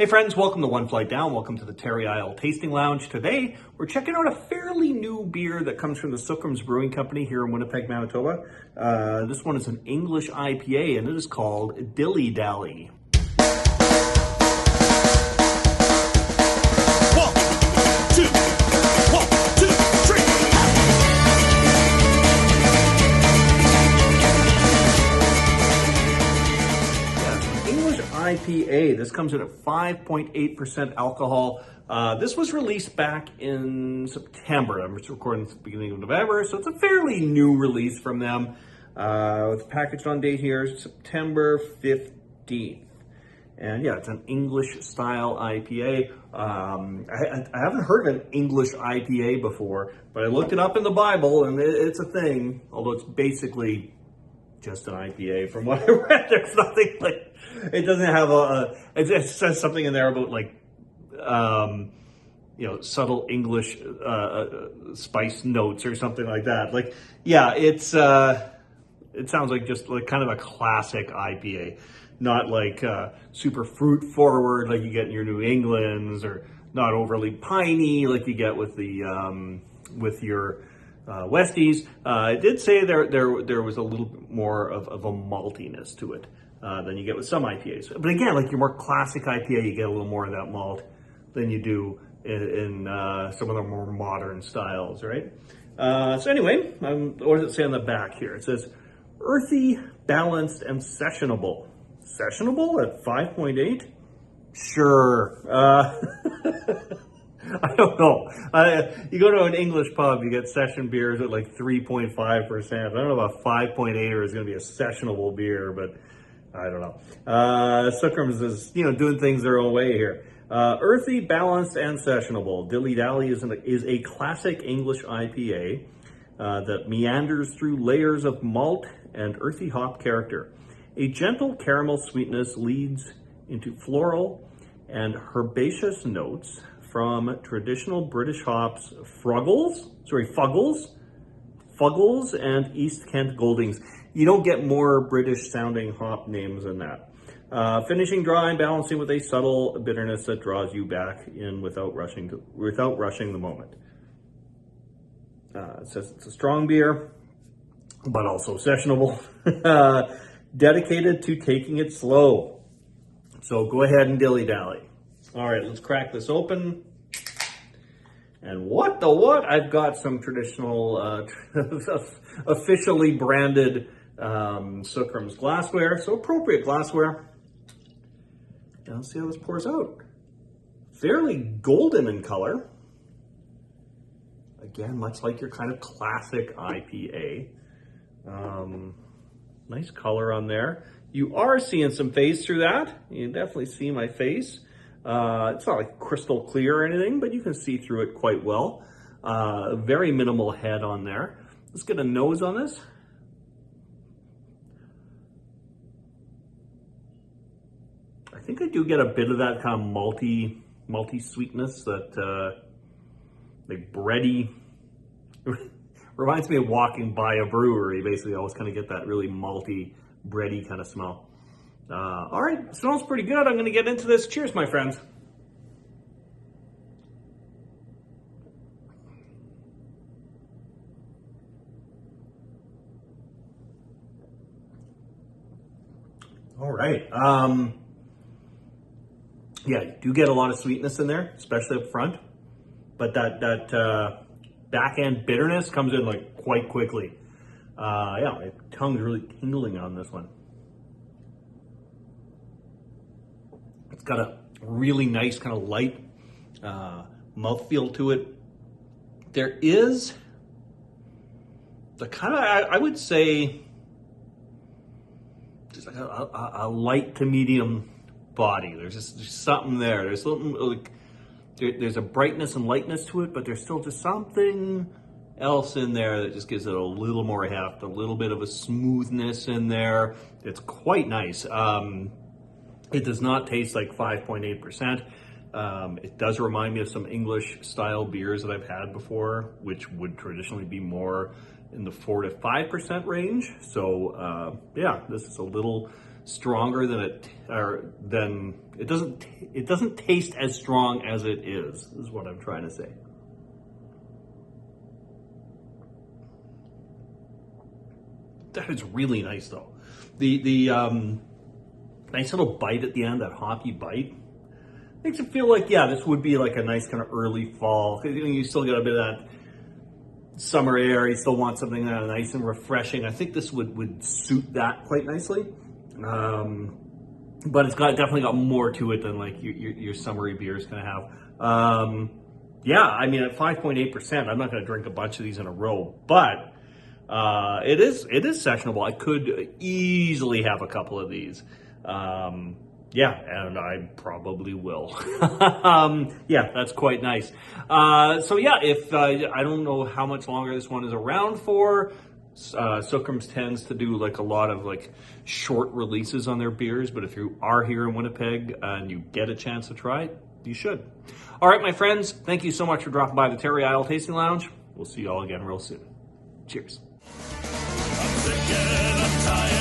Hey friends, welcome to One Flight Down. Welcome to the Terry Isle Tasting Lounge. Today, we're checking out a fairly new beer that comes from the Sookram's Brewing Company here in Winnipeg, Manitoba. This one is an English IPA and it is called Dilly Dally. IPA. This comes in at 5.8% alcohol. This was released back in September. I'm just recording at the beginning of November, so it's a fairly new release from them. It's packaged on date here, September 15th. And yeah, it's an English style IPA. I haven't heard of an English IPA before, but I looked it up in the Bible and it's a thing, although it's basically just an IPA from what I read. There's nothing like, it doesn't have it says something in there about like, subtle English spice notes or something like that. Like, yeah, it sounds like just like kind of a classic IPA, not like super fruit forward like you get in your New Englands, or not overly piney like you get with the with your Westies. It did say there was a little bit more of a maltiness to it than you get with some IPAs. But again, like your more classic IPA, you get a little more of that malt than you do in some of the more modern styles, right? So anyway, what does it say on the back here? It says, earthy, balanced, and sessionable. Sessionable at 5.8? Sure. I don't know. You go to an English pub, you get session beers at like 3.5%. I don't know about 5.8 is going to be a sessionable beer, but I don't know. Sookram's is, doing things their own way here. Earthy, balanced, and sessionable. Dilly Dally is a classic English IPA that meanders through layers of malt and earthy hop character. A gentle caramel sweetness leads into floral and herbaceous notes from traditional British hops, Fuggles, and East Kent Goldings. You don't get more British sounding hop names than that. Finishing dry and balancing with a subtle bitterness that draws you back in without rushing the moment. It says it's a strong beer, but also sessionable. Dedicated to taking it slow. So go ahead and dilly dally. All right, let's crack this open. And what? I've got some traditional, officially branded Sookram's glassware, so appropriate glassware. And let's see how this pours out. Fairly golden in color. Again, much like your kind of classic IPA. Nice color on there. You are seeing some phase through that. You can definitely see my face. It's not like crystal clear or anything, but you can see through it quite well. Very minimal head on there. Let's get a nose on this. I think I do get a bit of that kind of malty sweetness, that like bready. Reminds me of walking by a brewery. Basically, I always kind of get that really malty, bready kind of smell. All right, smells pretty good. I'm going to get into this. Cheers, my friends. All right. Yeah, you do get a lot of sweetness in there, especially up front. But that back end bitterness comes in like quite quickly. Yeah, my tongue's really tingling on this one. It's got a really nice kind of light mouthfeel to it. There is the kind of, I would say, just like a light to medium body. There's something there. There's something like, there's a brightness and lightness to it, but there's still just something else in there that just gives it a little more heft, a little bit of a smoothness in there. It's quite nice. It does not taste like 5.8%. It does remind me of some English style beers that I've had before, which would traditionally be more in the 4 to 5% range. So yeah, this is a little stronger than it doesn't taste as strong as it is what I'm trying to say. That is really nice though. The nice little bite at the end, that hoppy bite, makes it feel like, yeah, this would be like a nice kind of early fall. You still get a bit of that summer air. You still want something nice and refreshing. I think this would suit that quite nicely. But it's definitely got more to it than like your summery beer is going to have. Yeah, I mean, at 5.8%, I'm not going to drink a bunch of these in a row, but it is sessionable. I could easily have a couple of these. Yeah, and I probably will. Yeah, that's quite nice. So yeah, if I don't know how much longer this one is around for. Sookram's tends to do like a lot of like short releases on their beers, but if you are here in Winnipeg and you get a chance to try it, you should. All right, my friends, thank you so much for dropping by the Terry Isle Tasting Lounge. We'll see you all again real soon. Cheers. I'm sick and I'm tired.